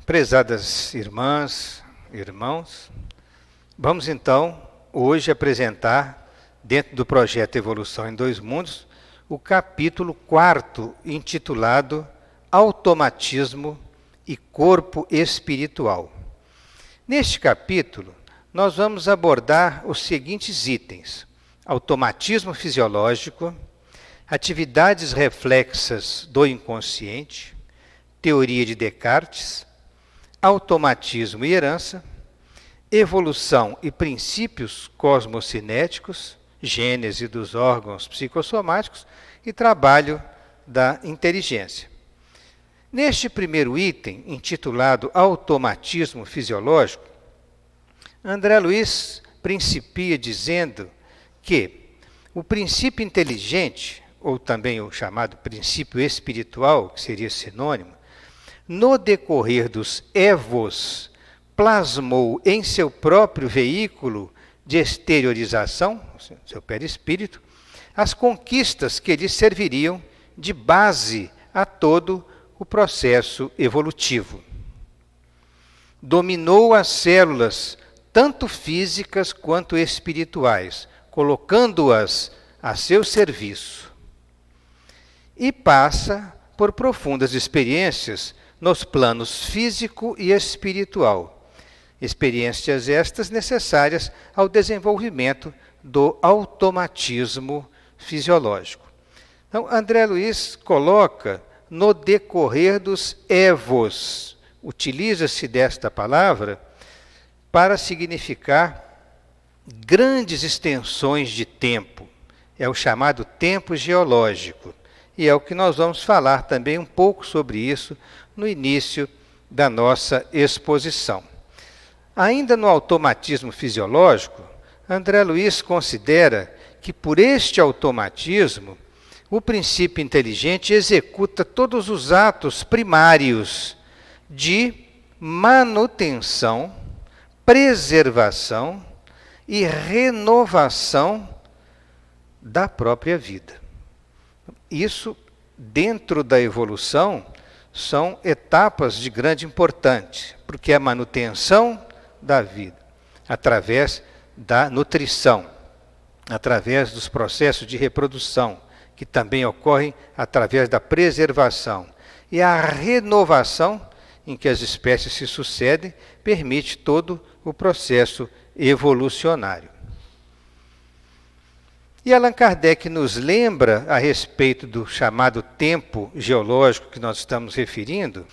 Prezadas irmãs, irmãos, vamos então hoje apresentar, dentro do projeto Evolução em Dois Mundos, o capítulo 4, intitulado Automatismo e Corpo Espiritual. Neste capítulo, nós vamos abordar os seguintes itens: automatismo fisiológico, atividades reflexas do inconsciente, teoria de Descartes, automatismo e herança, evolução e princípios cosmocinéticos, gênese dos órgãos psicossomáticos e trabalho da inteligência. Neste primeiro item, intitulado Automatismo Fisiológico, André Luiz principia dizendo que o princípio inteligente, ou também o chamado princípio espiritual, que seria sinônimo, no decorrer dos evos, plasmou em seu próprio veículo de exteriorização, seu perispírito, as conquistas que lhe serviriam de base a todo o processo evolutivo. Dominou as células, tanto físicas quanto espirituais, colocando-as a seu serviço. E passa por profundas experiências nos planos físico e espiritual, experiências estas necessárias ao desenvolvimento do automatismo fisiológico. Então, André Luiz coloca no decorrer dos evos, utiliza-se desta palavra para significar grandes extensões de tempo, é o chamado tempo geológico, e é o que nós vamos falar também um pouco sobre isso no início da nossa exposição. Ainda no automatismo fisiológico, André Luiz considera que por este automatismo, o princípio inteligente executa todos os atos primários de manutenção, preservação e renovação da própria vida. Isso, dentro da evolução, são etapas de grande importância, porque é a manutenção da vida, através da nutrição, através dos processos de reprodução, que também ocorrem através da preservação. E a renovação, em que as espécies se sucedem, permite todo o processo evolucionário. E Allan Kardec nos lembra a respeito do chamado tempo geológico que nós estamos referindo.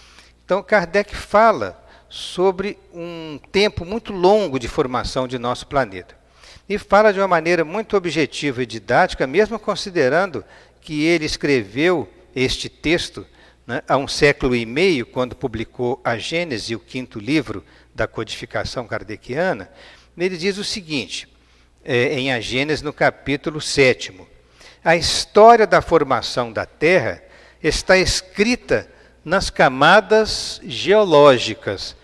Então, Kardec fala sobre um tempo muito longo de formação de nosso planeta. E fala de uma maneira muito objetiva e didática, mesmo considerando que ele escreveu este texto há 1,5 séculos, quando publicou a Gênese, o 5º livro da codificação kardeciana. Ele diz o seguinte, em A Gênese, no capítulo 7º. A história da formação da Terra está escrita nas camadas geológicas,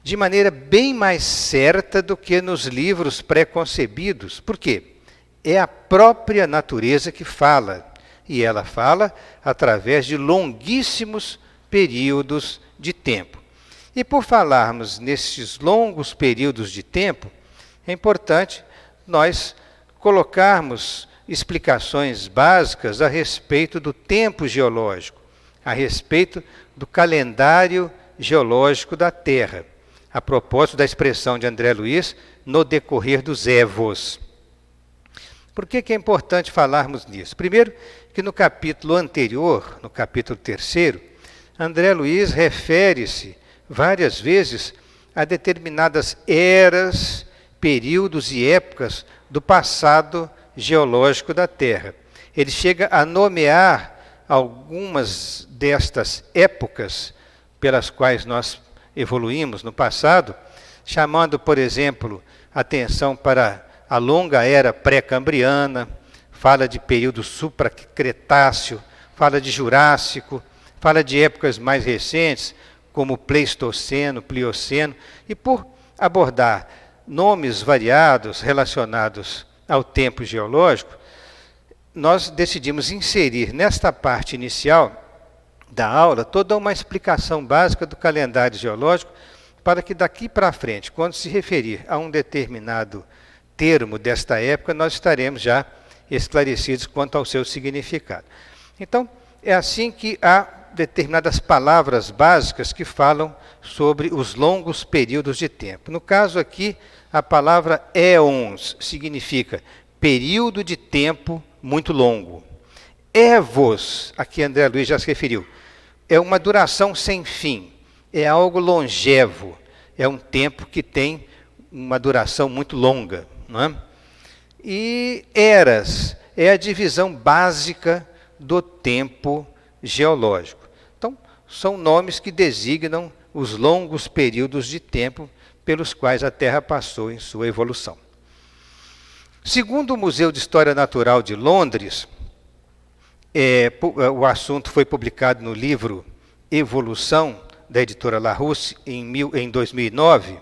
de maneira bem mais certa do que nos livros pré-concebidos. Por quê? É a própria natureza que fala, e ela fala através de longuíssimos períodos de tempo. E por falarmos nesses longos períodos de tempo, é importante nós colocarmos explicações básicas a respeito do tempo geológico, a respeito do calendário geológico da Terra, a propósito da expressão de André Luiz, no decorrer dos evos. Por que é importante falarmos nisso? Primeiro, que no capítulo anterior, no capítulo 3º, André Luiz refere-se várias vezes a determinadas eras, períodos e épocas do passado geológico da Terra. Ele chega a nomear algumas destas épocas pelas quais nós evoluímos no passado, chamando, por exemplo, atenção para a longa era pré-cambriana, fala de período supracretáceo, fala de Jurássico, fala de épocas mais recentes, como Pleistoceno, Plioceno, e por abordar nomes variados relacionados ao tempo geológico, nós decidimos inserir nesta parte inicial da aula toda uma explicação básica do calendário geológico, para que daqui para frente, quando se referir a um determinado termo desta época, nós estaremos já esclarecidos quanto ao seu significado. Então, é assim que há determinadas palavras básicas que falam sobre os longos períodos de tempo. No caso aqui, a palavra éons significa período de tempo muito longo. Évos, aqui André Luiz já se referiu, é uma duração sem fim, é algo longevo, é um tempo que tem uma duração muito longa. Não é? E eras é a divisão básica do tempo geológico. Então, são nomes que designam os longos períodos de tempo pelos quais a Terra passou em sua evolução. Segundo o Museu de História Natural de Londres, o assunto foi publicado no livro Evolução, da editora Larousse, em 2009.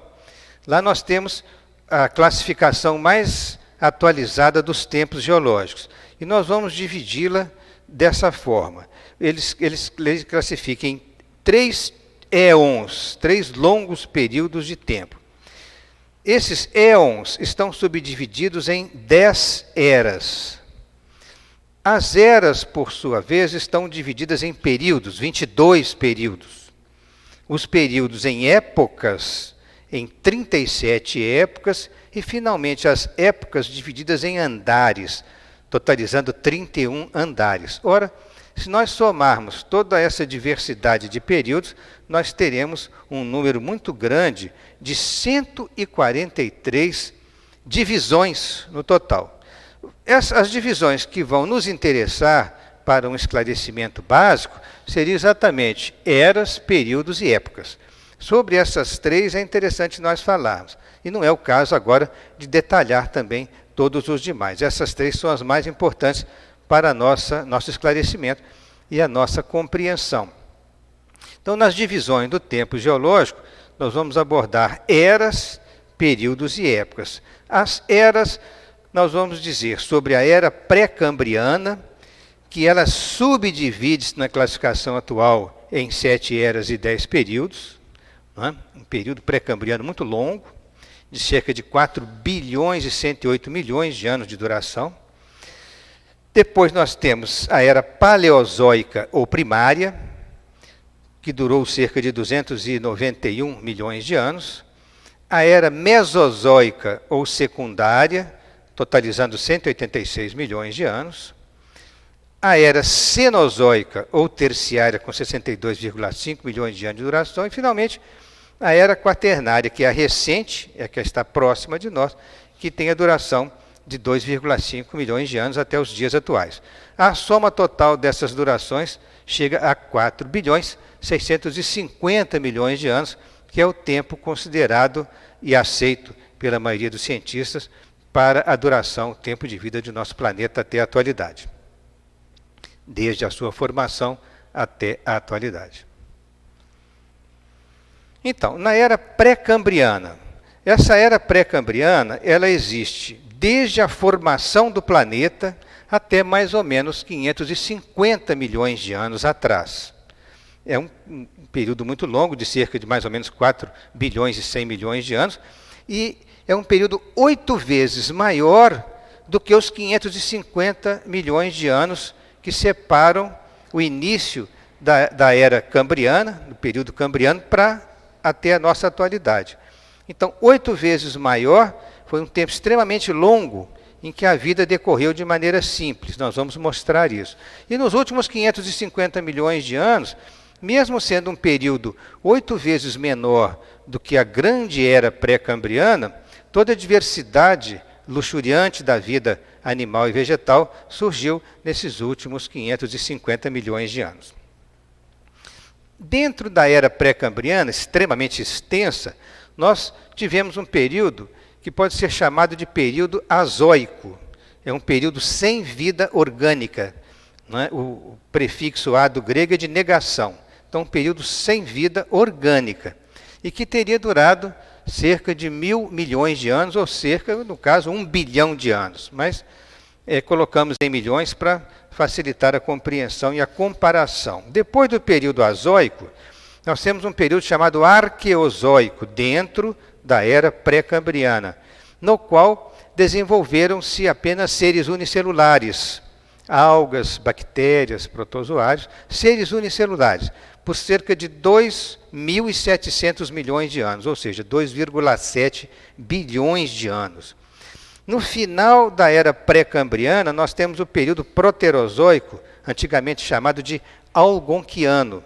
Lá nós temos a classificação mais atualizada dos tempos geológicos. E nós vamos dividi-la dessa forma. Eles classificam em 3 éons, 3 longos períodos de tempo. Esses éons estão subdivididos em 10 eras. As eras, por sua vez, estão divididas em períodos, 22 períodos. Os períodos em épocas, em 37 épocas, e finalmente as épocas divididas em andares, totalizando 31 andares. Ora, se nós somarmos toda essa diversidade de períodos, nós teremos um número muito grande de 143 divisões no total. As divisões que vão nos interessar para um esclarecimento básico seriam exatamente eras, períodos e épocas. Sobre essas 3 é interessante nós falarmos. E não é o caso agora de detalhar também todos os demais. Essas 3 são as mais importantes para nosso esclarecimento e a nossa compreensão. Então, nas divisões do tempo geológico, nós vamos abordar eras, períodos e épocas. As eras, nós vamos dizer sobre a era pré-cambriana, que ela subdivide-se na classificação atual em 7 eras e 10 períodos, né? Um período pré-cambriano muito longo, de cerca de 4 bilhões e 108 milhões de anos de duração. Depois nós temos a era paleozoica ou primária, que durou cerca de 291 milhões de anos. A era mesozoica ou secundária, totalizando 186 milhões de anos. A era cenozoica ou terciária, com 62,5 milhões de anos de duração. E, finalmente, a era quaternária, que é a recente, é a que está próxima de nós, que tem a duração de 2,5 milhões de anos até os dias atuais. A soma total dessas durações chega a 4 bilhões 650 milhões de anos, que é o tempo considerado e aceito pela maioria dos cientistas para a duração, o tempo de vida de nosso planeta até a atualidade, desde a sua formação até a atualidade. Então, na era pré-cambriana, essa era pré-cambriana, ela existe desde a formação do planeta até mais ou menos 550 milhões de anos atrás. É um período muito longo, de cerca de mais ou menos 4 bilhões e 100 milhões de anos, e é um período 8 vezes maior do que os 550 milhões de anos que separam o início da era cambriana, do período cambriano, para até a nossa atualidade. Então, 8 vezes maior, foi um tempo extremamente longo em que a vida decorreu de maneira simples. Nós vamos mostrar isso. E nos últimos 550 milhões de anos, mesmo sendo um período 8 vezes menor do que a grande era pré-cambriana, toda a diversidade luxuriante da vida animal e vegetal surgiu nesses últimos 550 milhões de anos. Dentro da era pré-cambriana, extremamente extensa, nós tivemos um período que pode ser chamado de período azoico. É um período sem vida orgânica. Não é? O prefixo A do grego é de negação. Então, um período sem vida orgânica. E que teria durado cerca de 1.000 milhões de anos, ou cerca, no caso, 1 bilhão de anos. Mas colocamos em milhões para facilitar a compreensão e a comparação. Depois do período azoico, nós temos um período chamado arqueozoico, dentro da era pré-cambriana, no qual desenvolveram-se apenas seres unicelulares, algas, bactérias, protozoários, seres unicelulares, por cerca de 2.700 milhões de anos, ou seja, 2,7 bilhões de anos. No final da era pré-cambriana, nós temos o período proterozoico, antigamente chamado de algonquiano.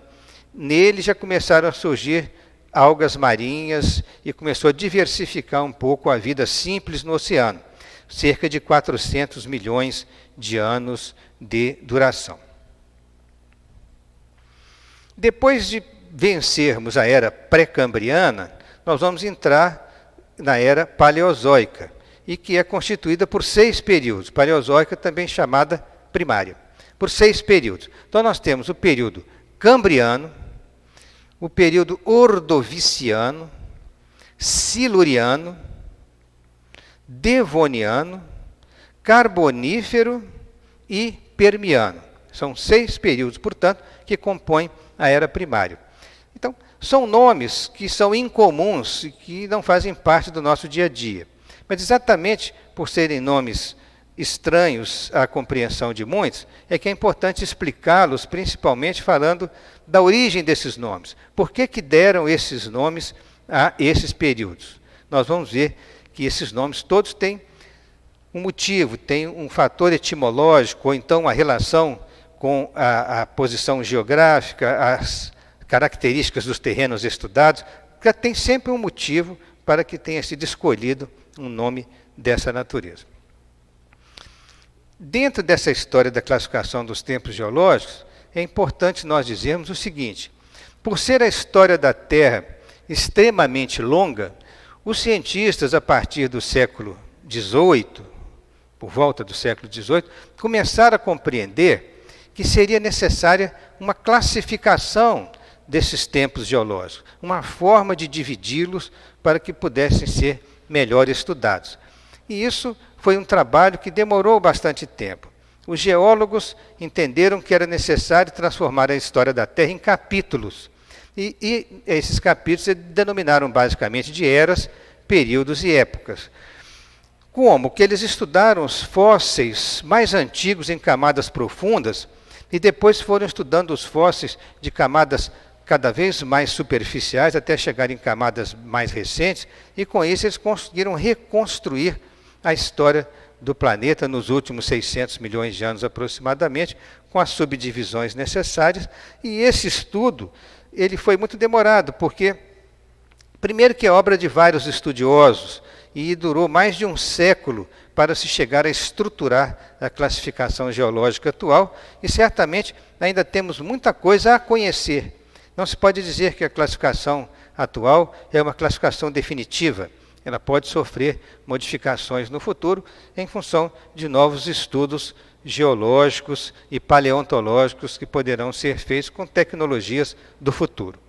Nele já começaram a surgir algas marinhas e começou a diversificar um pouco a vida simples no oceano. Cerca de 400 milhões de anos de duração. Depois de vencermos a era pré-cambriana, nós vamos entrar na era paleozoica, e que é constituída por 6 períodos, paleozoica também chamada primária, por 6 períodos. Então nós temos o período cambriano, o período ordoviciano, siluriano, devoniano, carbonífero e permiano. São 6 períodos, portanto, que compõem a era primária. Então, são nomes que são incomuns e que não fazem parte do nosso dia a dia. Mas exatamente por serem nomes estranhos à compreensão de muitos, é que é importante explicá-los, principalmente falando da origem desses nomes. Por que deram esses nomes a esses períodos? Nós vamos ver que esses nomes todos têm um motivo, têm um fator etimológico, ou então uma relação com a posição geográfica, as características dos terrenos estudados, que tem sempre um motivo para que tenha sido escolhido um nome dessa natureza. Dentro dessa história da classificação dos tempos geológicos, é importante nós dizermos o seguinte: por ser a história da Terra extremamente longa, os cientistas, a partir do século XVIII, por volta do século XVIII, começaram a compreender que seria necessária uma classificação desses tempos geológicos, uma forma de dividi-los para que pudessem ser melhor estudados. E isso foi um trabalho que demorou bastante tempo. Os geólogos entenderam que era necessário transformar a história da Terra em capítulos. E esses capítulos se denominaram basicamente de eras, períodos e épocas. Como que eles estudaram os fósseis mais antigos em camadas profundas e depois foram estudando os fósseis de camadas cada vez mais superficiais até chegar em camadas mais recentes, e com isso eles conseguiram reconstruir a história do planeta nos últimos 600 milhões de anos aproximadamente, com as subdivisões necessárias. E esse estudo ele foi muito demorado, porque primeiro que é obra de vários estudiosos, e durou mais de um século para se chegar a estruturar a classificação geológica atual, e certamente ainda temos muita coisa a conhecer. Não se pode dizer que a classificação atual é uma classificação definitiva. Ela pode sofrer modificações no futuro em função de novos estudos geológicos e paleontológicos que poderão ser feitos com tecnologias do futuro.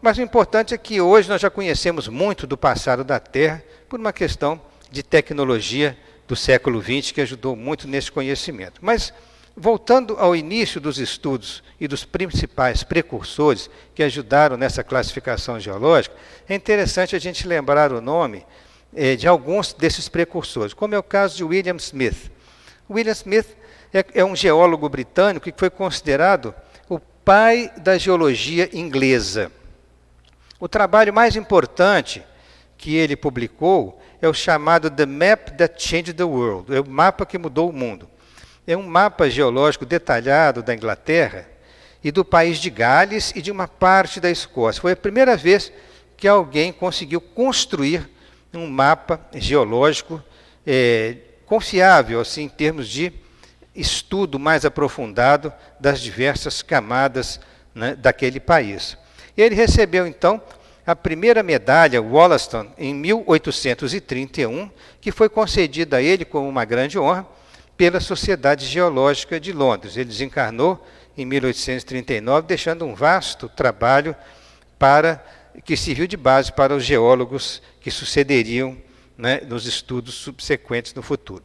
Mas o importante é que hoje nós já conhecemos muito do passado da Terra por uma questão de tecnologia do século XX que ajudou muito nesse conhecimento. Mas, voltando ao início dos estudos e dos principais precursores que ajudaram nessa classificação geológica, é interessante a gente lembrar o nome de alguns desses precursores, como é o caso de William Smith. William Smith é um geólogo britânico que foi considerado o pai da geologia inglesa. O trabalho mais importante que ele publicou é o chamado The Map That Changed the World, é o mapa que mudou o mundo. É um mapa geológico detalhado da Inglaterra e do país de Gales e de uma parte da Escócia. Foi a primeira vez que alguém conseguiu construir um mapa geológico confiável, assim, em termos de estudo mais aprofundado das diversas camadas, né, daquele país. Ele recebeu, então, a primeira medalha Wollaston em 1831, que foi concedida a ele como uma grande honra pela Sociedade Geológica de Londres. Ele desencarnou em 1839, deixando um vasto trabalho que serviu de base para os geólogos que sucederiam, né, nos estudos subsequentes no futuro.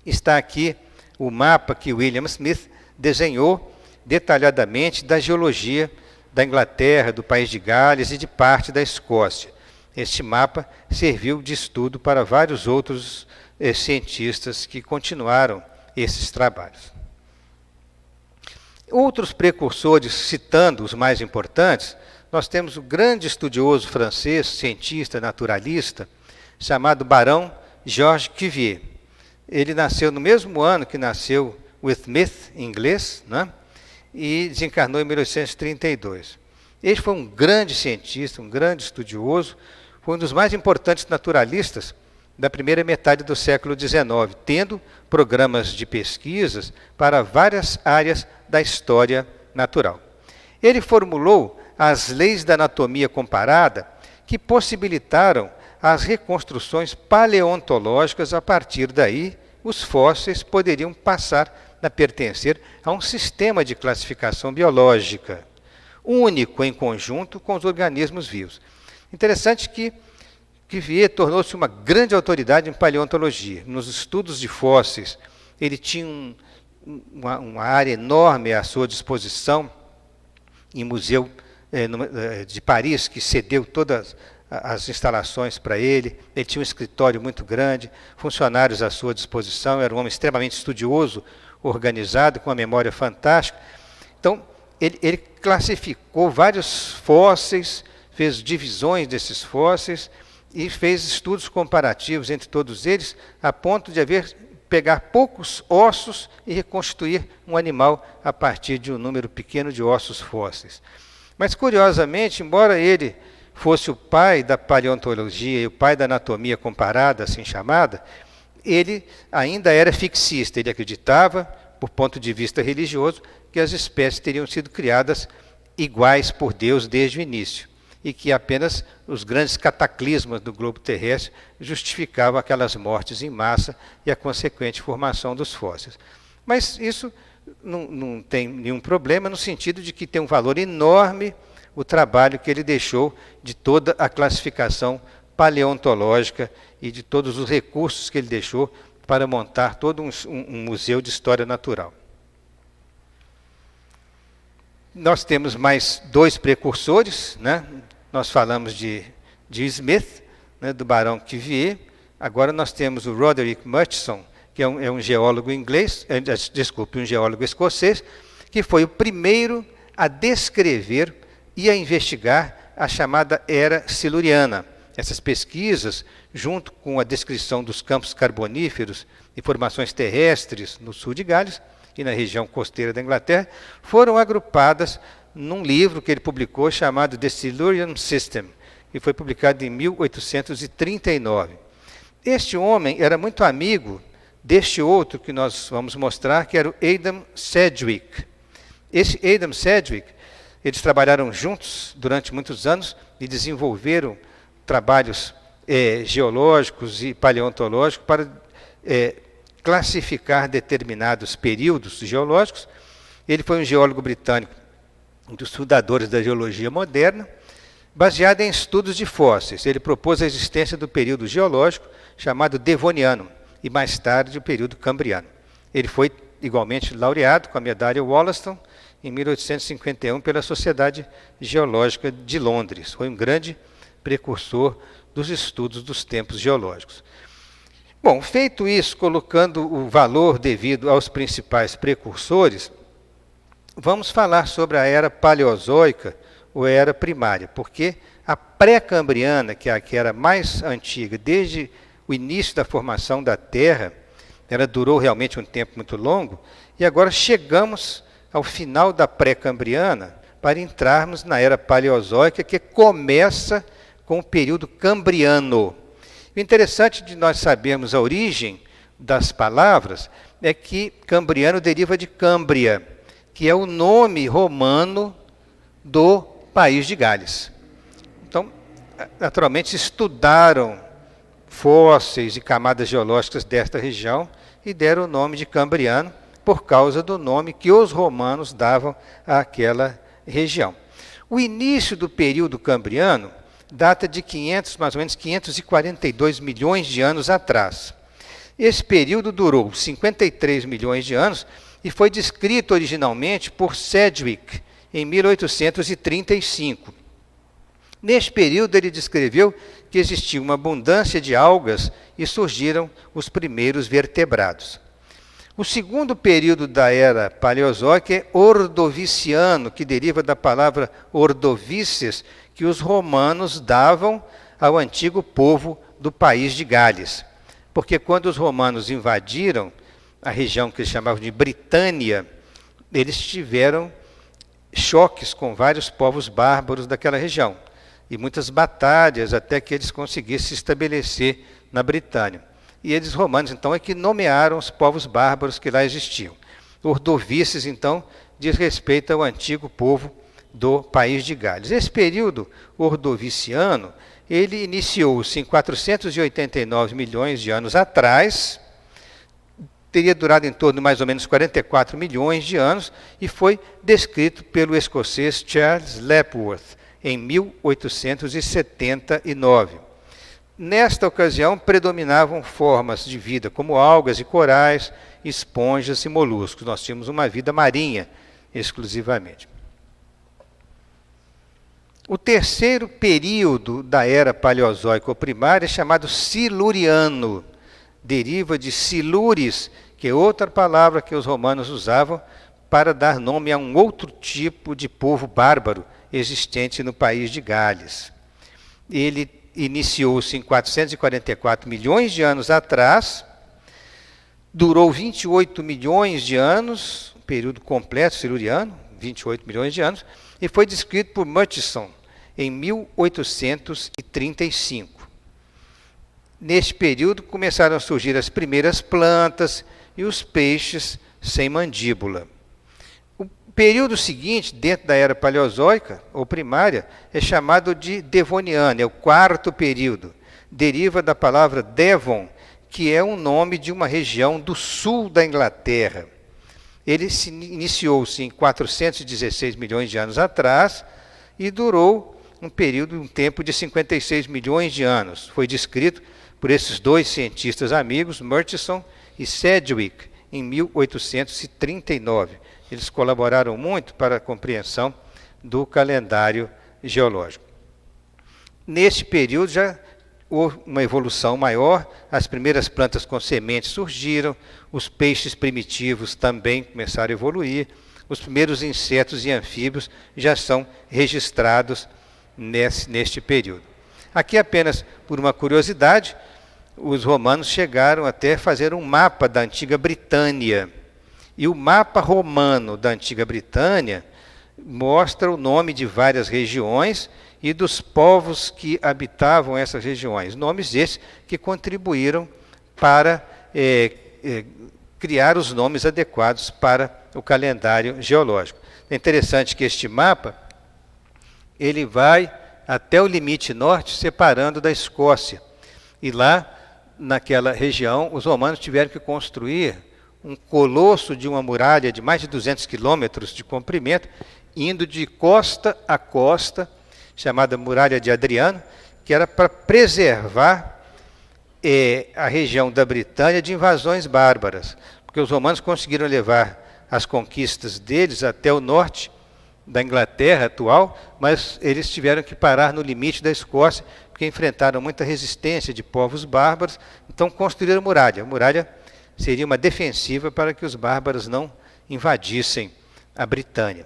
está aqui o mapa que William Smith desenhou detalhadamente da geologia da Inglaterra, do país de Gales e de parte da Escócia. Este mapa serviu de estudo para vários outros cientistas que continuaram esses trabalhos. Outros precursores, citando os mais importantes, nós temos o grande estudioso francês, cientista, naturalista, chamado Barão Georges Cuvier. Ele nasceu no mesmo ano que nasceu o Smith, em inglês, né? E desencarnou em 1832. Ele foi um grande cientista, um grande estudioso, foi um dos mais importantes naturalistas da primeira metade do século XIX, tendo programas de pesquisas para várias áreas da história natural. Ele formulou as leis da anatomia comparada que possibilitaram as reconstruções paleontológicas. A partir daí, os fósseis poderiam passar a pertencer a um sistema de classificação biológica, único em conjunto com os organismos vivos. Interessante que Cuvier tornou-se uma grande autoridade em paleontologia. Nos estudos de fósseis, ele tinha uma área enorme à sua disposição, em museu de Paris, que cedeu todas as instalações para ele. Ele tinha um escritório muito grande, funcionários à sua disposição, era um homem extremamente estudioso, organizado, com uma memória fantástica. Então, ele classificou vários fósseis, fez divisões desses fósseis e fez estudos comparativos entre todos eles, a ponto de pegar poucos ossos e reconstituir um animal a partir de um número pequeno de ossos fósseis. Mas, curiosamente, embora ele fosse o pai da paleontologia e o pai da anatomia comparada, assim chamada, ele ainda era fixista. Ele acreditava, por ponto de vista religioso, que as espécies teriam sido criadas iguais por Deus desde o início, e que apenas os grandes cataclismas do globo terrestre justificavam aquelas mortes em massa e a consequente formação dos fósseis. Mas isso não tem nenhum problema, no sentido de que tem um valor enorme o trabalho que ele deixou de toda a classificação paleontológica e de todos os recursos que ele deixou para montar todo um museu de história natural. Nós temos mais dois precursores, né? Nós falamos de Smith, né, do Barão Cuvier. Agora nós temos o Roderick Murchison, que é um geólogo inglês, um geólogo escocês, que foi o primeiro a descrever e a investigar a chamada Era Siluriana. Essas pesquisas, junto com a descrição dos campos carboníferos e formações terrestres no sul de Gales e na região costeira da Inglaterra, foram agrupadas num livro que ele publicou chamado The Silurian System, que foi publicado em 1839. Este homem era muito amigo deste outro que nós vamos mostrar, que era o Adam Sedgwick. Esse Adam Sedgwick, eles trabalharam juntos durante muitos anos e desenvolveram trabalhos geológicos e paleontológicos para classificar determinados períodos geológicos. Ele foi um geólogo britânico, um dos fundadores da geologia moderna, baseado em estudos de fósseis. Ele propôs a existência do período geológico chamado Devoniano e, mais tarde, o período Cambriano. Ele foi igualmente laureado com a medalha Wollaston em 1851 pela Sociedade Geológica de Londres. Foi um grande precursor dos estudos dos tempos geológicos. Bom, feito isso, colocando o valor devido aos principais precursores, vamos falar sobre a era paleozoica ou era primária, porque a pré-cambriana, que é a que era mais antiga, desde o início da formação da Terra, ela durou realmente um tempo muito longo, e agora chegamos ao final da pré-cambriana para entrarmos na era paleozoica, que começa com o período cambriano. O interessante de nós sabermos a origem das palavras é que cambriano deriva de Câmbria, que é o nome romano do país de Gales. Então, naturalmente, estudaram fósseis e camadas geológicas desta região e deram o nome de Cambriano por causa do nome que os romanos davam àquela região. O início do período cambriano data de mais ou menos 542 milhões de anos atrás. Esse período durou 53 milhões de anos e foi descrito originalmente por Sedgwick em 1835. Neste período, ele descreveu que existia uma abundância de algas e surgiram os primeiros vertebrados. O segundo período da era paleozoica é ordoviciano, que deriva da palavra ordovices, que os romanos davam ao antigo povo do país de Gales. Porque quando os romanos invadiram a região que eles chamavam de Britânia, eles tiveram choques com vários povos bárbaros daquela região. E muitas batalhas até que eles conseguissem se estabelecer na Britânia. E eles, romanos, então, é que nomearam os povos bárbaros que lá existiam. Ordovices, então, diz respeito ao antigo povo do país de Gales. Esse período ordoviciano, ele iniciou-se em 489 milhões de anos atrás, teria durado em torno de mais ou menos 44 milhões de anos e foi descrito pelo escocês Charles Lapworth em 1879. Nesta ocasião, predominavam formas de vida como algas e corais, esponjas e moluscos. Nós tínhamos uma vida marinha exclusivamente. O terceiro período da era paleozoica ou primária é chamado siluriano. Deriva de silures, que é outra palavra que os romanos usavam para dar nome a um outro tipo de povo bárbaro existente no país de Gales. Ele iniciou-se em 444 milhões de anos atrás, durou 28 milhões de anos, um período completo siluriano, 28 milhões de anos, e foi descrito por Murchison em 1835. Neste período começaram a surgir as primeiras plantas e os peixes sem mandíbula. O período seguinte, dentro da era paleozoica, ou primária, é chamado de Devoniano, é o quarto período. Deriva da palavra Devon, que é um nome de uma região do sul da Inglaterra. Ele iniciou-se em 416 milhões de anos atrás e durou um tempo de 56 milhões de anos. Foi descrito por esses dois cientistas amigos, Murchison e Sedgwick, em 1839. Eles colaboraram muito para a compreensão do calendário geológico. Neste período já houve uma evolução maior, as primeiras plantas com sementes surgiram, os peixes primitivos também começaram a evoluir, os primeiros insetos e anfíbios já são registrados neste período. Aqui apenas por uma curiosidade, os romanos chegaram até a fazer um mapa da antiga Britânia. E o mapa romano da antiga Britânia mostra o nome de várias regiões e dos povos que habitavam essas regiões. Nomes esses que contribuíram para criar os nomes adequados para o calendário geológico. É interessante que este mapa ele vai até o limite norte, separando da Escócia. E lá, naquela região, os romanos tiveram que construir um colosso de uma muralha de mais de 200 quilômetros de comprimento, indo de costa a costa, chamada Muralha de Adriano, que era para preservar a região da Britânia de invasões bárbaras, porque os romanos conseguiram levar as conquistas deles até o norte da Inglaterra atual, mas eles tiveram que parar no limite da Escócia, porque enfrentaram muita resistência de povos bárbaros, então construíram a muralha. A muralha seria uma defensiva para que os bárbaros não invadissem a Britânia.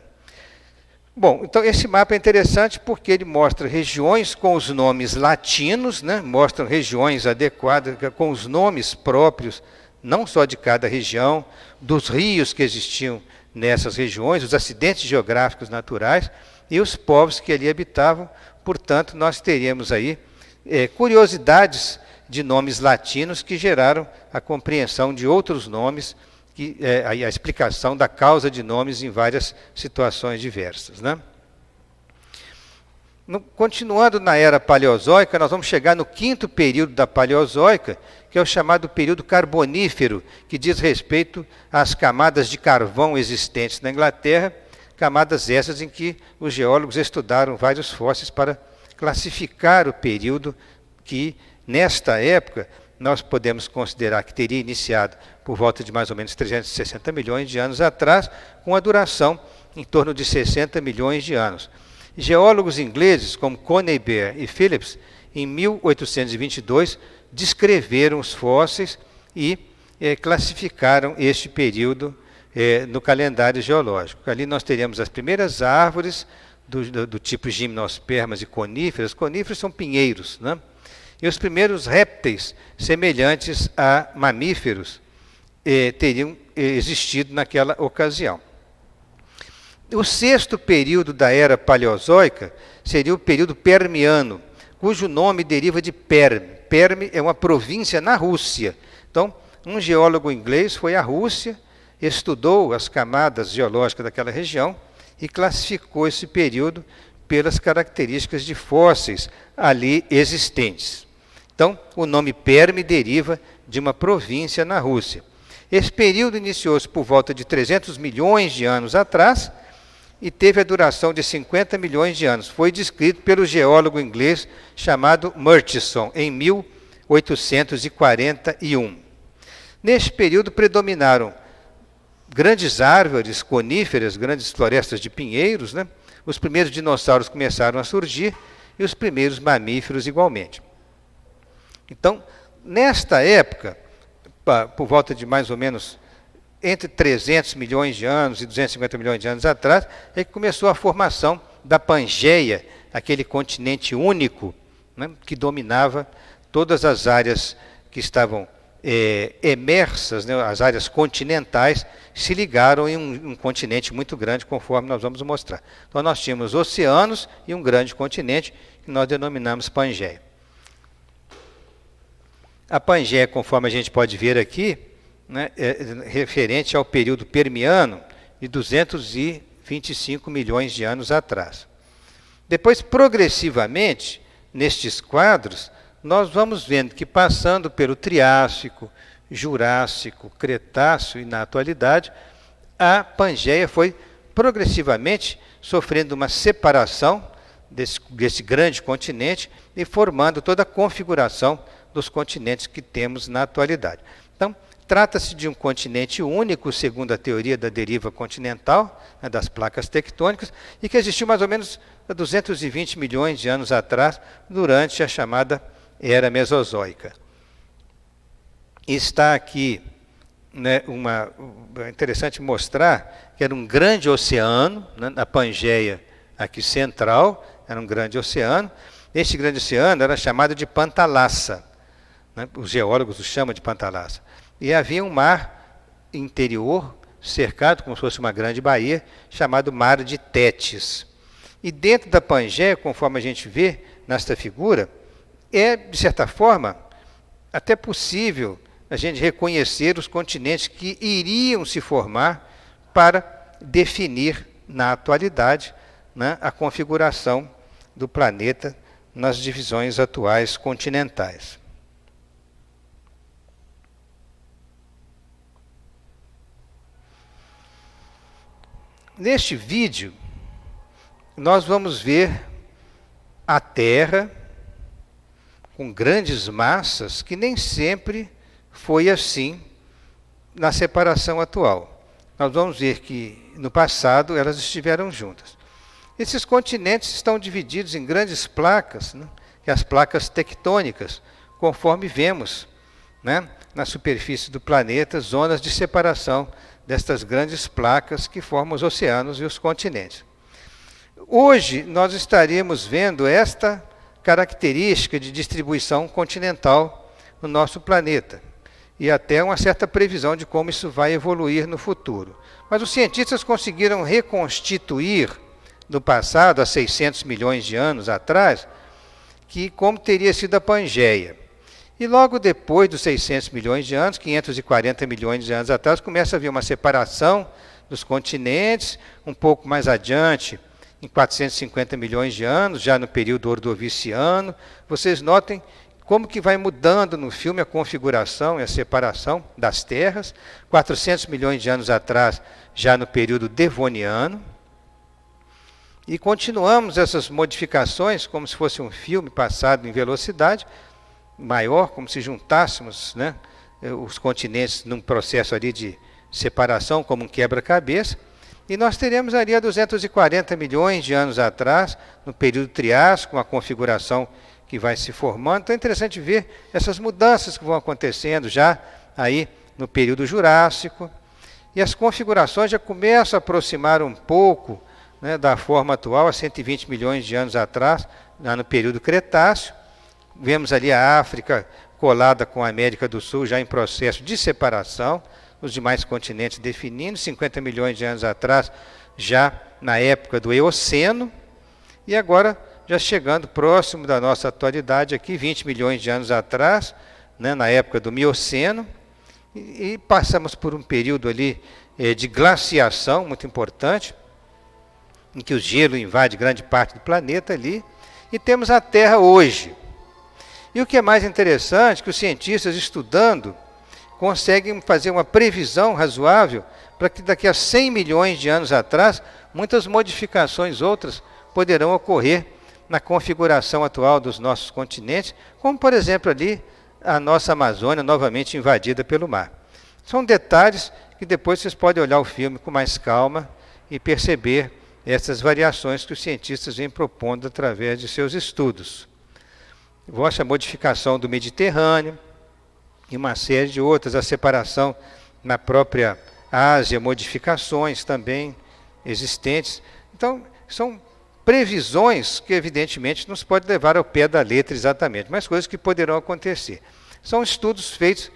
Bom, então esse mapa é interessante porque ele mostra regiões com os nomes latinos, né? Mostram regiões adequadas com os nomes próprios, não só de cada região, dos rios que existiam nessas regiões, os acidentes geográficos naturais e os povos que ali habitavam. Portanto, nós teríamos aí curiosidades de nomes latinos que geraram a compreensão de outros nomes, a explicação da causa de nomes em várias situações diversas, né? Continuando na era paleozoica, nós vamos chegar no quinto período da paleozoica, que é o chamado período carbonífero, que diz respeito às camadas de carvão existentes na Inglaterra, camadas essas em que os geólogos estudaram vários fósseis para classificar o período que, nesta época, nós podemos considerar que teria iniciado por volta de mais ou menos 360 milhões de anos atrás, com a duração em torno de 60 milhões de anos. Geólogos ingleses como Conybeare e Phillips, em 1822, descreveram os fósseis e classificaram este período no calendário geológico. Ali nós teríamos as primeiras árvores do tipo gimnospermas e coníferas. Coníferas são pinheiros, né? E os primeiros répteis semelhantes a mamíferos teriam existido naquela ocasião. O sexto período da era paleozoica seria o período permiano, cujo nome deriva de Perm. Perm é uma província na Rússia. Então, um geólogo inglês foi à Rússia, estudou as camadas geológicas daquela região e classificou esse período pelas características de fósseis ali existentes. Então, o nome Perm deriva de uma província na Rússia. Esse período iniciou-se por volta de 300 milhões de anos atrás e teve a duração de 50 milhões de anos. Foi descrito pelo geólogo inglês chamado Murchison, em 1841. Neste período predominaram grandes árvores coníferas, grandes florestas de pinheiros, né? Os primeiros dinossauros começaram a surgir e os primeiros mamíferos igualmente. Então, nesta época, por volta de mais ou menos entre 300 milhões de anos e 250 milhões de anos atrás, é que começou a formação da Pangeia, aquele continente único, né, que dominava todas as áreas que estavam emersas, né, as áreas continentais, se ligaram em um continente muito grande, conforme nós vamos mostrar. Então, nós tínhamos oceanos e um grande continente, que nós denominamos Pangeia. A Pangeia, conforme a gente pode ver aqui, né, é referente ao período permiano de 225 milhões de anos atrás. Depois, progressivamente, nestes quadros, nós vamos vendo que, passando pelo Triássico, Jurássico, Cretáceo e na atualidade, a Pangeia foi progressivamente sofrendo uma separação desse grande continente e formando toda a configuração dos continentes que temos na atualidade. Então, trata-se de um continente único, segundo a teoria da deriva continental, né, das placas tectônicas, e que existiu mais ou menos 220 milhões de anos atrás, durante a chamada Era Mesozoica. Está aqui, né, é interessante mostrar que era um grande oceano, né, a Pangeia aqui central, era um grande oceano. Este grande oceano era chamado de Pantalassa, né, os geólogos o chamam de Pantalassa. E havia um mar interior, cercado como se fosse uma grande baía, chamado Mar de Tétis. E dentro da Pangeia, conforme a gente vê nesta figura, é, de certa forma, até possível a gente reconhecer os continentes que iriam se formar para definir, na atualidade, né, a configuração do planeta nas divisões atuais continentais. Neste vídeo, nós vamos ver a Terra com grandes massas, que nem sempre foi assim na separação atual. Nós vamos ver que, no passado, elas estiveram juntas. Esses continentes estão divididos em grandes placas, né, que as placas tectônicas, conforme vemos, né, na superfície do planeta, zonas de separação destas grandes placas que formam os oceanos e os continentes. Hoje, nós estaremos vendo esta característica de distribuição continental no nosso planeta, e até uma certa previsão de como isso vai evoluir no futuro. Mas os cientistas conseguiram reconstituir, no passado, há 600 milhões de anos atrás, como teria sido a Pangeia. E logo depois dos 600 milhões de anos, 540 milhões de anos atrás, começa a haver uma separação dos continentes, um pouco mais adiante, em 450 milhões de anos, já no período ordoviciano. Vocês notem como que vai mudando no filme a configuração e a separação das terras. 400 milhões de anos atrás, já no período devoniano. E continuamos essas modificações, como se fosse um filme passado em velocidade, maior, como se juntássemos, né, os continentes num processo ali de separação, como um quebra-cabeça, e nós teremos ali há 240 milhões de anos atrás, no período Triássico, uma configuração que vai se formando. Então é interessante ver essas mudanças que vão acontecendo já aí no período Jurássico, e as configurações já começam a aproximar um pouco, né, da forma atual, há 120 milhões de anos atrás, lá no período Cretáceo. Vemos ali a África colada com a América do Sul, já em processo de separação, os demais continentes definindo, 50 milhões de anos atrás, já na época do Eoceno, e agora já chegando próximo da nossa atualidade aqui, 20 milhões de anos atrás, né, na época do Mioceno, e passamos por um período ali de glaciação muito importante, em que o gelo invade grande parte do planeta ali, e temos a Terra hoje. E o que é mais interessante, que os cientistas estudando conseguem fazer uma previsão razoável para que daqui a 100 milhões de anos atrás, muitas modificações outras poderão ocorrer na configuração atual dos nossos continentes, como por exemplo ali a nossa Amazônia novamente invadida pelo mar. São detalhes que depois vocês podem olhar o filme com mais calma e perceber essas variações que os cientistas vêm propondo através de seus estudos. A modificação do Mediterrâneo e uma série de outras, a separação na própria Ásia, modificações também existentes. Então, são previsões que, evidentemente, não se pode levar ao pé da letra exatamente, mas coisas que poderão acontecer. São estudos feitos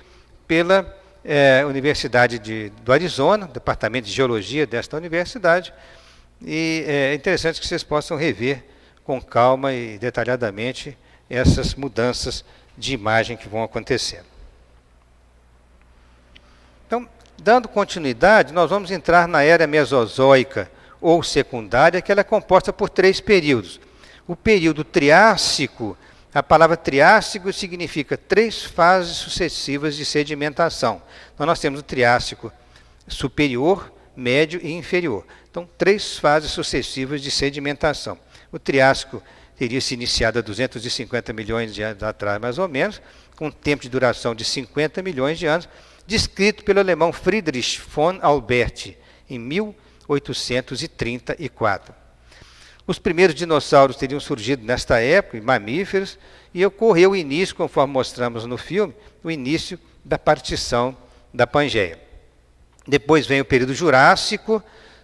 pela Universidade do Arizona, Departamento de Geologia desta universidade, e é interessante que vocês possam rever com calma e detalhadamente essas mudanças de imagem que vão acontecer. Então, dando continuidade, nós vamos entrar na era mesozoica ou secundária, que ela é composta por 3 períodos. O período Triássico, a palavra Triássico significa 3 fases sucessivas de sedimentação. Então, nós temos o Triássico superior, médio e inferior. Então, 3 fases sucessivas de sedimentação. O Triássico teria se iniciado há 250 milhões de anos atrás, mais ou menos, com um tempo de duração de 50 milhões de anos, descrito pelo alemão Friedrich von Albert, em 1834. Os primeiros dinossauros teriam surgido nesta época, mamíferos, e ocorreu o início, conforme mostramos no filme, o início da partição da Pangeia. Depois vem o período Jurássico,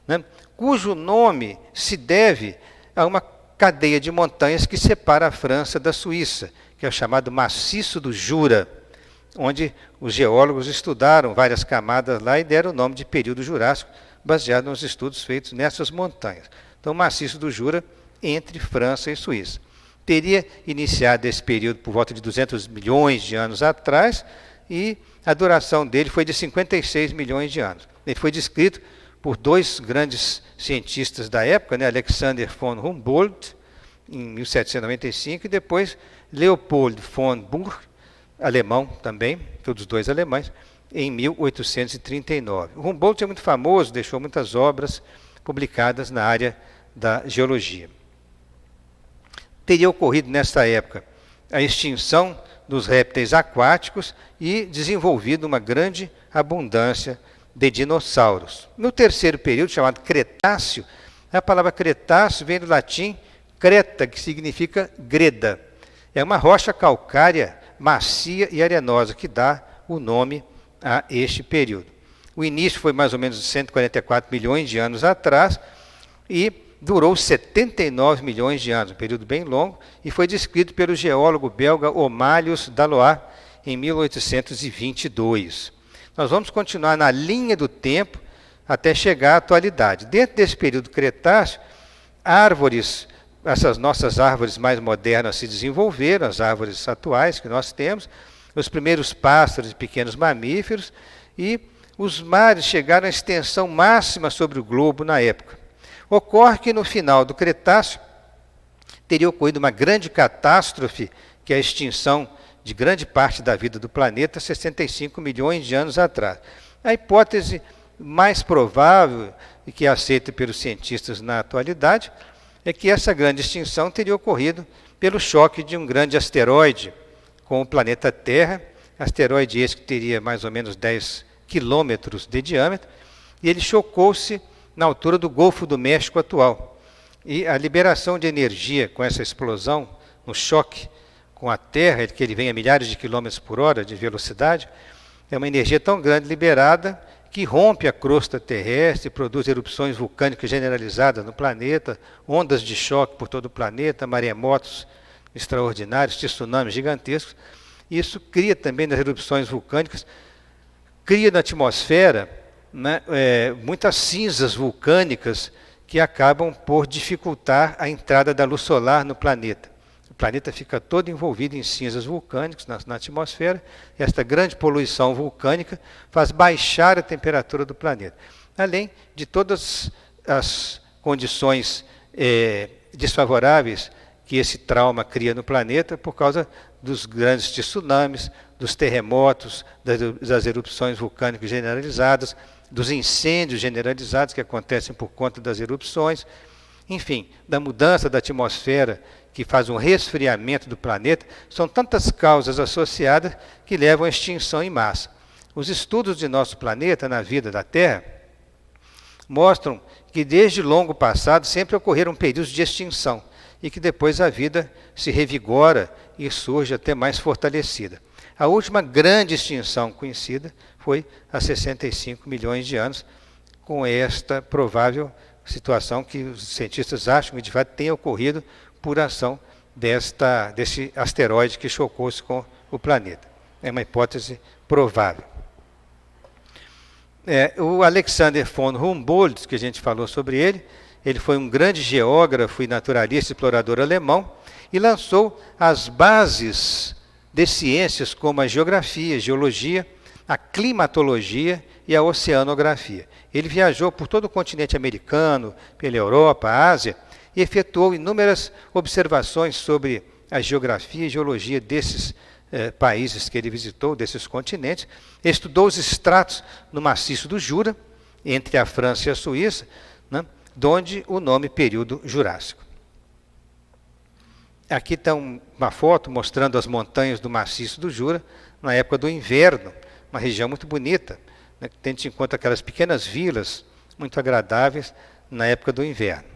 né, cujo nome se deve a uma cadeia de montanhas que separa a França da Suíça, que é o chamado Maciço do Jura, onde os geólogos estudaram várias camadas lá e deram o nome de período Jurássico, baseado nos estudos feitos nessas montanhas. Então, o Maciço do Jura entre França e Suíça. Teria iniciado esse período por volta de 200 milhões de anos atrás, e a duração dele foi de 56 milhões de anos. Ele foi descrito por 2 grandes cientistas da época, né, Alexander von Humboldt, em 1795, e depois Leopold von Buch, alemão também, todos 2 alemães, em 1839. O Humboldt é muito famoso, deixou muitas obras publicadas na área da geologia. Teria ocorrido nesta época a extinção dos répteis aquáticos e desenvolvido uma grande abundância de dinossauros. No terceiro período, chamado Cretáceo, a palavra Cretáceo vem do latim creta, que significa greda. É uma rocha calcária macia e arenosa que dá o nome a este período. O início foi mais ou menos 144 milhões de anos atrás e durou 79 milhões de anos, um período bem longo, e foi descrito pelo geólogo belga Homalius Dalois em 1822. Nós vamos continuar na linha do tempo até chegar à atualidade. Dentro desse período Cretáceo, árvores, essas nossas árvores mais modernas se desenvolveram, as árvores atuais que nós temos, os primeiros pássaros e pequenos mamíferos, e os mares chegaram à extensão máxima sobre o globo na época. Ocorre que no final do Cretáceo teria ocorrido uma grande catástrofe, que é a extinção de grande parte da vida do planeta 65 milhões de anos atrás. A hipótese mais provável e que é aceita pelos cientistas na atualidade é que essa grande extinção teria ocorrido pelo choque de um grande asteroide com o planeta Terra, asteroide esse que teria mais ou menos 10 quilômetros de diâmetro, e ele chocou-se na altura do Golfo do México atual. E a liberação de energia com essa explosão, no choque com a Terra, que ele vem a milhares de quilômetros por hora de velocidade, é uma energia tão grande liberada que rompe a crosta terrestre, produz erupções vulcânicas generalizadas no planeta, ondas de choque por todo o planeta, maremotos extraordinários, tsunamis gigantescos. Isso cria também nas erupções vulcânicas, cria na atmosfera, né, muitas cinzas vulcânicas que acabam por dificultar a entrada da luz solar no planeta. O planeta fica todo envolvido em cinzas vulcânicas na atmosfera. Esta grande poluição vulcânica faz baixar a temperatura do planeta. Além de todas as condições desfavoráveis que esse trauma cria no planeta por causa dos grandes tsunamis, dos terremotos, das erupções vulcânicas generalizadas, dos incêndios generalizados que acontecem por conta das erupções, enfim, da mudança da atmosfera que faz um resfriamento do planeta. São tantas causas associadas que levam à extinção em massa. Os estudos de nosso planeta na vida da Terra mostram que desde longo passado sempre ocorreram períodos de extinção e que depois a vida se revigora e surge até mais fortalecida. A última grande extinção conhecida foi há 65 milhões de anos, com esta provável situação que os cientistas acham que de fato tenha ocorrido por ação desse asteroide que chocou-se com o planeta. É uma hipótese provável. O Alexander von Humboldt, que a gente falou sobre ele foi um grande geógrafo e naturalista explorador alemão e lançou as bases de ciências como a geografia, a geologia, a climatologia e a oceanografia. Ele viajou por todo o continente americano, pela Europa, a Ásia, e efetuou inúmeras observações sobre a geografia e geologia desses países que ele visitou, desses continentes. Estudou os estratos no maciço do Jura, entre a França e a Suíça, né, de onde o nome período Jurássico. Aqui está uma foto mostrando as montanhas do maciço do Jura, na época do inverno, uma região muito bonita, né, que a gente encontra aquelas pequenas vilas muito agradáveis na época do inverno.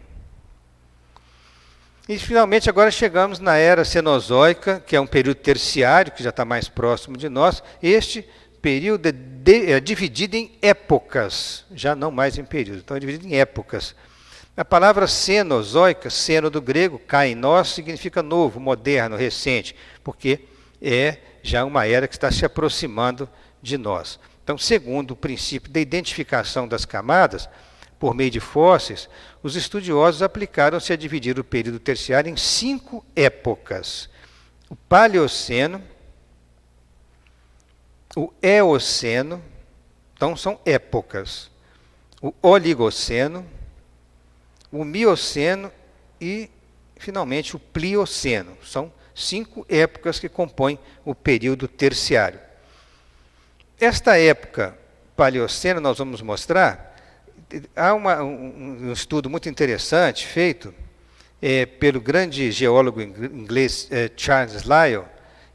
E finalmente agora chegamos na era Cenozoica, que é um período terciário, que já está mais próximo de nós. Este período é dividido em épocas, já não mais em períodos, então é dividido em épocas. A palavra Cenozoica, ceno do grego, kainos, significa novo, moderno, recente, porque é já uma era que está se aproximando de nós. Então, segundo o princípio da identificação das camadas, por meio de fósseis, os estudiosos aplicaram-se a dividir o período terciário em 5 épocas. O Paleoceno, o Eoceno, então são épocas. O Oligoceno, o Mioceno e, finalmente, o Plioceno. São 5 épocas que compõem o período terciário. Esta época Paleoceno, nós vamos mostrar. Há um estudo muito interessante feito pelo grande geólogo inglês Charles Lyell,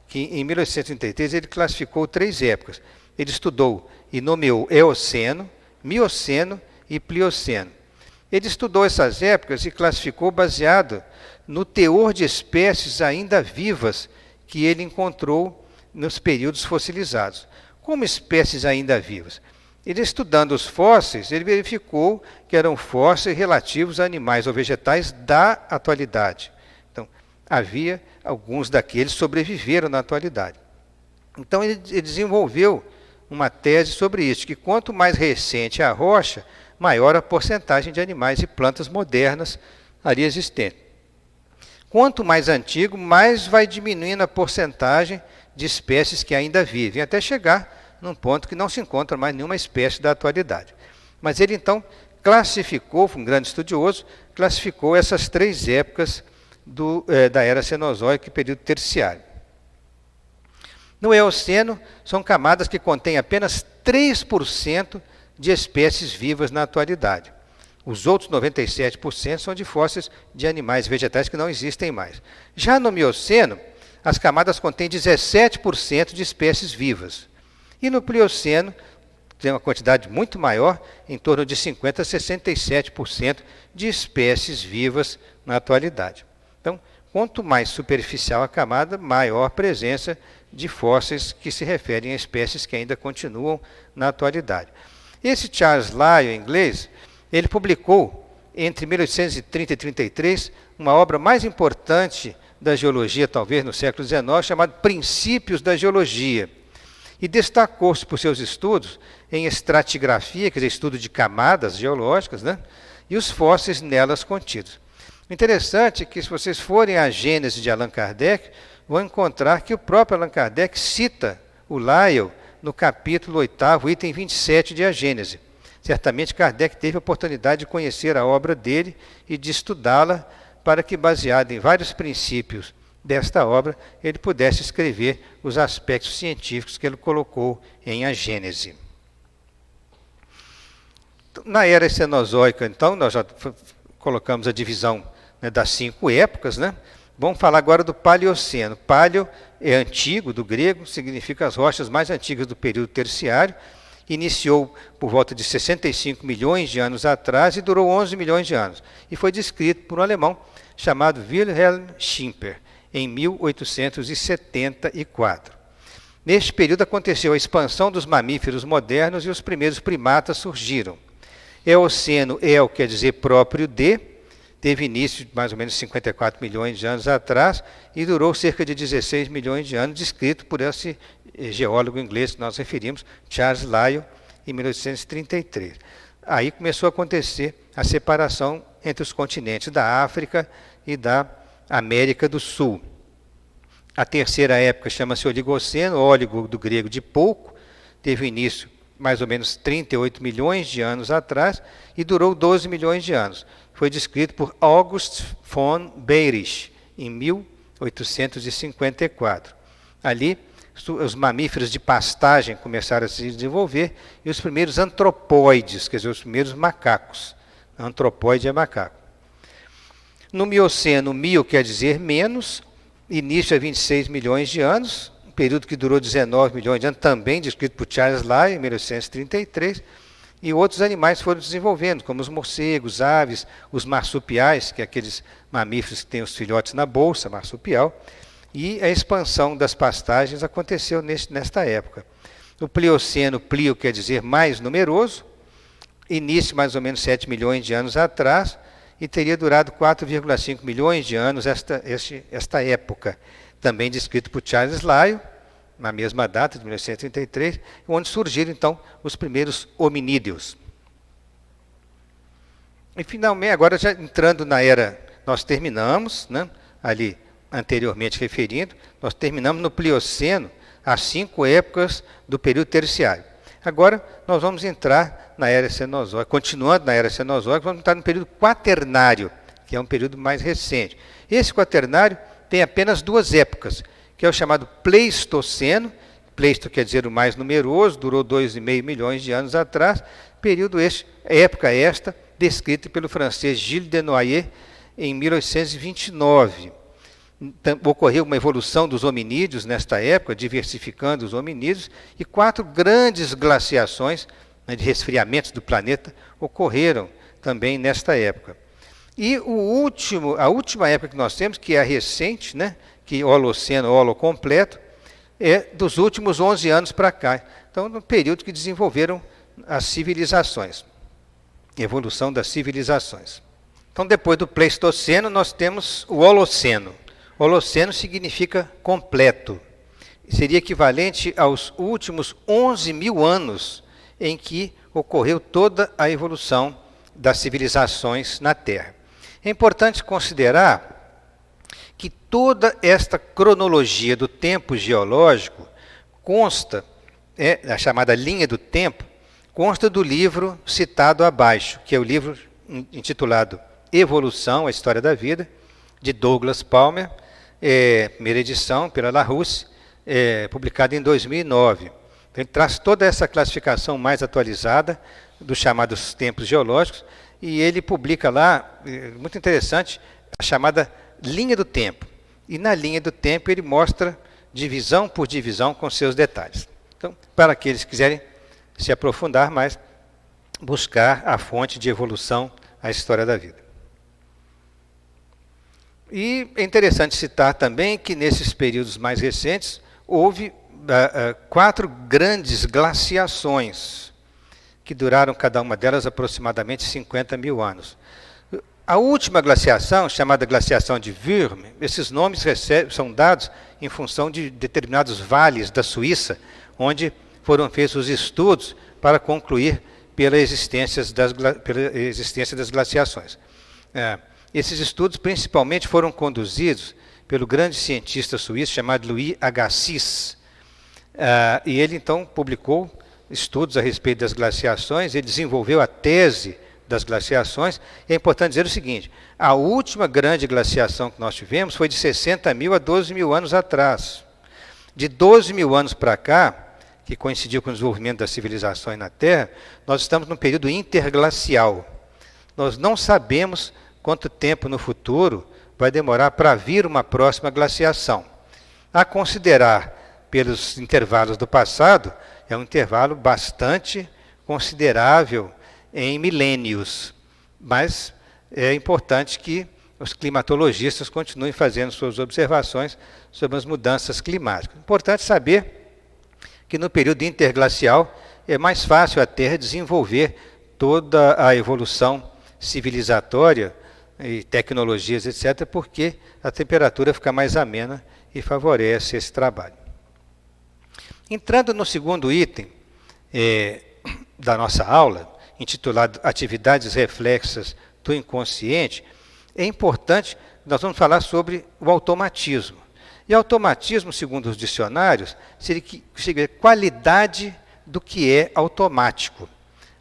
que em 1833 ele classificou 3 épocas. Ele estudou e nomeou Eoceno, Mioceno e Plioceno. Ele estudou essas épocas e classificou baseado no teor de espécies ainda vivas que ele encontrou nos períodos fossilizados. Como espécies ainda vivas? Ele, estudando os fósseis, ele verificou que eram fósseis relativos a animais ou vegetais da atualidade. Então, havia alguns daqueles que sobreviveram na atualidade. Então, ele desenvolveu uma tese sobre isso, que quanto mais recente a rocha, maior a porcentagem de animais e plantas modernas ali existentes. Quanto mais antigo, mais vai diminuindo a porcentagem de espécies que ainda vivem, até chegar num ponto que não se encontra mais nenhuma espécie da atualidade. Mas ele, então, classificou, foi um grande estudioso, classificou essas 3 épocas da era Cenozoica e período terciário. No Eoceno, são camadas que contêm apenas 3% de espécies vivas na atualidade. Os outros 97% são de fósseis de animais vegetais que não existem mais. Já no Mioceno, as camadas contêm 17% de espécies vivas. E no Plioceno, tem uma quantidade muito maior, em torno de 50% a 67% de espécies vivas na atualidade. Então, quanto mais superficial a camada, maior a presença de fósseis que se referem a espécies que ainda continuam na atualidade. Esse Charles Lyell, inglês, ele publicou, entre 1830 e 33, uma obra mais importante da geologia, talvez no século XIX, chamada Princípios da Geologia. E destacou-se por seus estudos em estratigrafia, quer dizer, estudo de camadas geológicas, né? E os fósseis nelas contidos. O interessante é que, se vocês forem à Gênese de Allan Kardec, vão encontrar que o próprio Allan Kardec cita o Lyell no capítulo 8º, item 27 de A Gênese. Certamente Kardec teve a oportunidade de conhecer a obra dele e de estudá-la para que, baseado em vários princípios desta obra, ele pudesse escrever os aspectos científicos que ele colocou em A Gênese. Na era cenozoica, então, nós já colocamos a divisão, né, das 5 épocas, né? Vamos falar agora do Paleoceno. Paleo é antigo, do grego, significa as rochas mais antigas do período terciário. Iniciou por volta de 65 milhões de anos atrás e durou 11 milhões de anos. E foi descrito por um alemão chamado Wilhelm Schimper, em 1874. Neste período aconteceu a expansão dos mamíferos modernos e os primeiros primatas surgiram. Eoceno, el quer dizer próprio de, teve início mais ou menos 54 milhões de anos atrás e durou cerca de 16 milhões de anos, descrito por esse geólogo inglês que nós referimos, Charles Lyell, em 1833. Aí começou a acontecer a separação entre os continentes da África e da América do Sul. A terceira época chama-se Oligoceno, óligo do grego de pouco, teve início mais ou menos 38 milhões de anos atrás e durou 12 milhões de anos. Foi descrito por August von Beirich, em 1854. Ali, os mamíferos de pastagem começaram a se desenvolver e os primeiros antropóides, quer dizer, os primeiros macacos. Antropóide é macaco. No Mioceno, mio quer dizer menos, início a 26 milhões de anos, um período que durou 19 milhões de anos, também descrito por Charles Lyell, em 1833, e outros animais foram desenvolvendo, como os morcegos, aves, os marsupiais, que é aqueles mamíferos que têm os filhotes na bolsa, marsupial, e a expansão das pastagens aconteceu nesta época. O Plioceno, plio quer dizer mais numeroso, início mais ou menos 7 milhões de anos atrás, e teria durado 4,5 milhões de anos esta época, também descrito por Charles Lyell, na mesma data, de 1933, onde surgiram, então, os primeiros hominídeos. E, finalmente, agora já entrando na era, nós terminamos, né, ali anteriormente referindo, nós terminamos no Plioceno, as 5 épocas do período terciário. Agora, nós vamos entrar na era cenozoica. Continuando na era cenozoica, vamos entrar no período quaternário, que é um período mais recente. Esse quaternário tem apenas 2 épocas, que é o chamado Pleistoceno, Pleisto quer dizer o mais numeroso, durou 2,5 milhões de anos atrás, período este, época esta, descrita pelo francês Gilles de Noyer em 1829. Então, ocorreu uma evolução dos hominídeos nesta época, diversificando os hominídeos, e 4 grandes glaciações, né, de resfriamentos do planeta ocorreram também nesta época. E a última época que nós temos, que é a recente, né, que é o Holoceno, o Holo completo, é dos últimos 11 anos para cá. Então, no período que desenvolveram as civilizações, evolução das civilizações. Então, depois do Pleistoceno, nós temos o Holoceno. Holoceno significa completo. Seria equivalente aos últimos 11 mil anos em que ocorreu toda a evolução das civilizações na Terra. É importante considerar que toda esta cronologia do tempo geológico consta, a chamada linha do tempo, consta do livro citado abaixo, que é o livro intitulado Evolução, a História da Vida, de Douglas Palmer, primeira edição pela Larousse, publicada em 2009. Ele traz toda essa classificação mais atualizada dos chamados tempos geológicos e ele publica lá, muito interessante, a chamada linha do tempo. e na linha do tempo ele mostra divisão por divisão com seus detalhes. Então, para aqueles que quiserem se aprofundar mais, buscar a fonte de evolução, a história da vida. E é interessante citar também que nesses períodos mais recentes houve 4 grandes glaciações, que duraram cada uma delas aproximadamente 50 mil anos. A última glaciação, chamada glaciação de Würm, esses nomes são dados em função de determinados vales da Suíça, onde foram feitos os estudos para concluir pela existência das glaciações. Esses estudos principalmente foram conduzidos pelo grande cientista suíço chamado Louis Agassiz. E ele então publicou estudos a respeito das glaciações, ele desenvolveu a tese das glaciações. E é importante dizer o seguinte: a última grande glaciação que nós tivemos foi de 60 mil a 12 mil anos atrás. De 12 mil anos para cá, que coincidiu com o desenvolvimento das civilizações na Terra, nós estamos num período interglacial. Nós não sabemos quanto tempo no futuro vai demorar para vir uma próxima glaciação. A considerar pelos intervalos do passado, é um intervalo bastante considerável em milênios, mas é importante que os climatologistas continuem fazendo suas observações sobre as mudanças climáticas. Importante saber que no período interglacial é mais fácil a Terra desenvolver toda a evolução civilizatória e tecnologias, etc., porque a temperatura fica mais amena e favorece esse trabalho. Entrando no segundo item da nossa aula, intitulado Atividades Reflexas do Inconsciente, é importante, nós vamos falar sobre o automatismo. E automatismo, segundo os dicionários, seria qualidade do que é automático.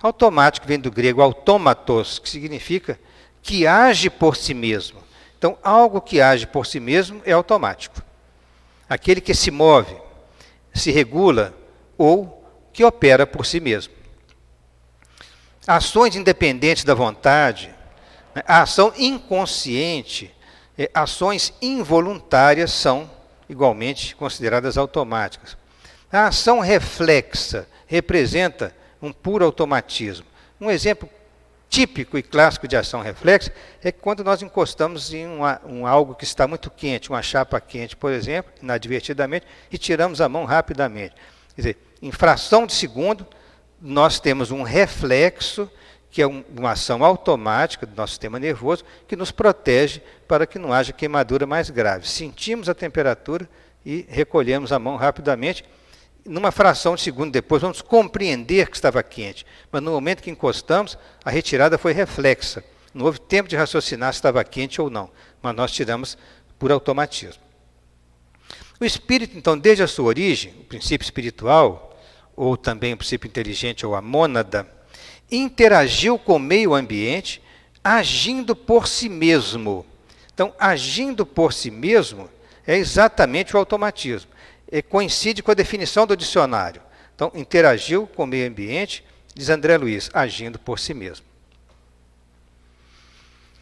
Automático vem do grego automatos, que significa que age por si mesmo. Então, algo que age por si mesmo é automático. Aquele que se move, se regula ou que opera por si mesmo. Ações independentes da vontade, a ação inconsciente, ações involuntárias são igualmente consideradas automáticas. A ação reflexa representa um puro automatismo. Um exemplo típico e clássico de ação reflexa é que quando nós encostamos em algo que está muito quente, uma chapa quente, por exemplo, inadvertidamente, e tiramos a mão rapidamente. Quer dizer, em fração de segundo, nós temos um reflexo, que é uma ação automática do nosso sistema nervoso, que nos protege para que não haja queimadura mais grave. Sentimos a temperatura e recolhemos a mão rapidamente. Numa fração de segundo depois, vamos compreender que estava quente. Mas no momento que encostamos, a retirada foi reflexa. Não houve tempo de raciocinar se estava quente ou não. Mas nós tiramos por automatismo. O espírito, então, desde a sua origem, o princípio espiritual, ou também o princípio inteligente, ou a mônada, interagiu com o meio ambiente, agindo por si mesmo. Então, agindo por si mesmo é exatamente o automatismo. Coincide com a definição do dicionário. Então, interagiu com o meio ambiente, diz André Luiz, agindo por si mesmo.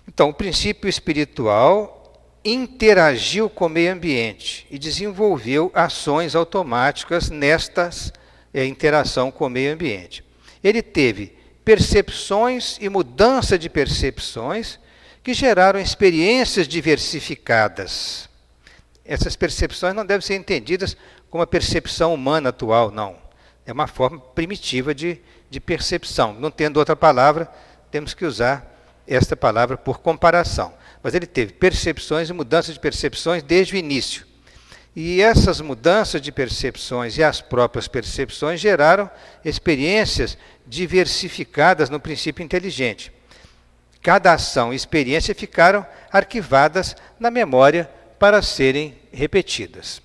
Então, o princípio espiritual interagiu com o meio ambiente e desenvolveu ações automáticas nesta interação com o meio ambiente. Ele teve percepções e mudança de percepções que geraram experiências diversificadas. Essas percepções não devem ser entendidas como a percepção humana atual, não. É uma forma primitiva de percepção. Não tendo outra palavra, temos que usar esta palavra por comparação. Mas ele teve percepções e mudanças de percepções desde o início. E essas mudanças de percepções e as próprias percepções geraram experiências diversificadas no princípio inteligente. Cada ação e experiência ficaram arquivadas na memória para serem repetidas.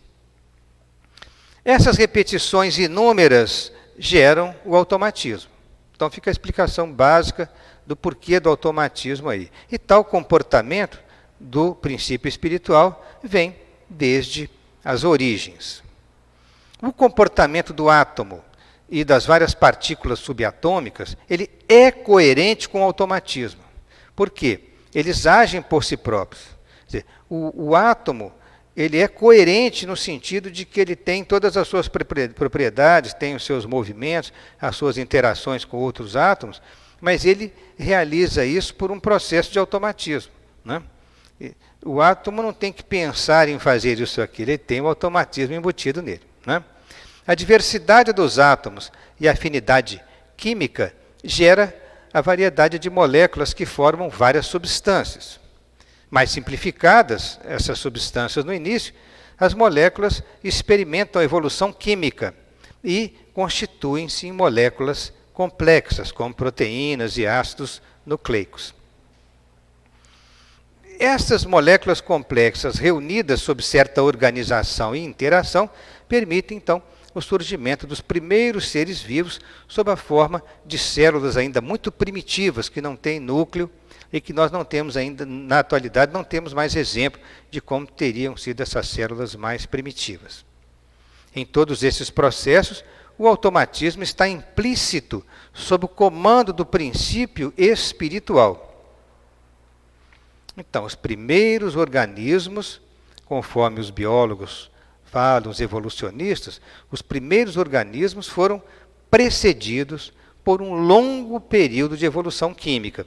Essas repetições inúmeras geram o automatismo. Então fica a explicação básica do porquê do automatismo aí. E tal comportamento do princípio espiritual vem desde as origens. O comportamento do átomo e das várias partículas subatômicas, ele é coerente com o automatismo. Por quê? Eles agem por si próprios. Quer dizer, o átomo ele é coerente no sentido de que ele tem todas as suas propriedades, tem os seus movimentos, as suas interações com outros átomos, mas ele realiza isso por um processo de automatismo, né? O átomo não tem que pensar em fazer isso aqui, ele tem o automatismo embutido nele, né? A diversidade dos átomos e a afinidade química gera a variedade de moléculas que formam várias substâncias. Mais simplificadas, essas substâncias no início, as moléculas experimentam a evolução química e constituem-se em moléculas complexas, como proteínas e ácidos nucleicos. Essas moléculas complexas, reunidas sob certa organização e interação, permitem, então, o surgimento dos primeiros seres vivos sob a forma de células ainda muito primitivas, que não têm núcleo, e que nós não temos ainda, na atualidade, não temos mais exemplo de como teriam sido essas células mais primitivas. Em todos esses processos, o automatismo está implícito sob o comando do princípio espiritual. Então, os primeiros organismos, conforme os biólogos falam, os evolucionistas, os primeiros organismos foram precedidos por um longo período de evolução química.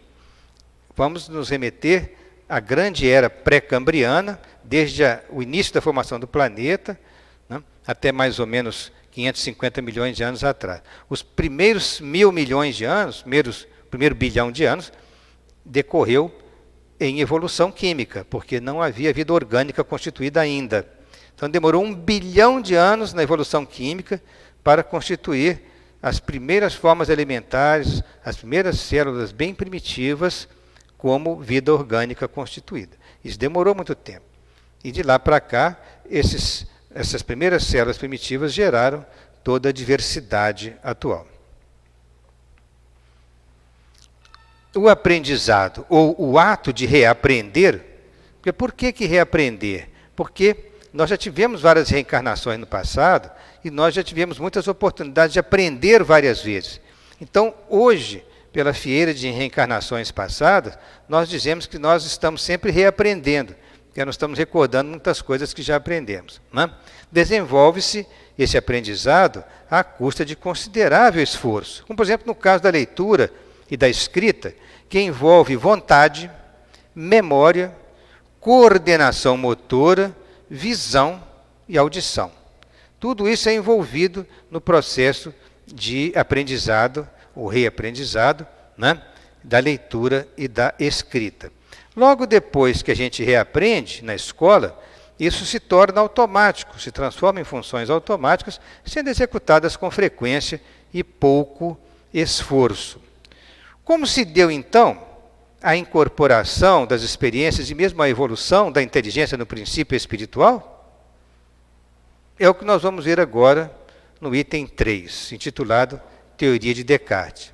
Vamos nos remeter à grande era pré-cambriana, desde o início da formação do planeta, né, até mais ou menos 550 milhões de anos atrás. Os primeiros 1.000 milhões de anos, primeiro bilhão de anos, decorreu em evolução química, porque não havia vida orgânica constituída ainda. Então demorou 1 bilhão de anos na evolução química para constituir as primeiras formas elementares, as primeiras células bem primitivas, como vida orgânica constituída. Isso demorou muito tempo. E de lá para cá, essas primeiras células primitivas geraram toda a diversidade atual. O aprendizado, ou o ato de reaprender, porque por que reaprender? Porque nós já tivemos várias reencarnações no passado e nós já tivemos muitas oportunidades de aprender várias vezes. Então, hoje, pela fieira de reencarnações passadas, nós dizemos que nós estamos sempre reaprendendo, porque nós estamos recordando muitas coisas que já aprendemos, né? Desenvolve-se esse aprendizado à custa de considerável esforço, como, por exemplo, no caso da leitura e da escrita, que envolve vontade, memória, coordenação motora, visão e audição. Tudo isso é envolvido no processo de aprendizado, ou reaprendizado, né, da leitura e da escrita. Logo depois que a gente reaprende na escola, isso se torna automático, se transforma em funções automáticas, sendo executadas com frequência e pouco esforço. Como se deu, então, a incorporação das experiências e mesmo a evolução da inteligência no princípio espiritual? É o que nós vamos ver agora no item 3, intitulado Teoria de Descartes.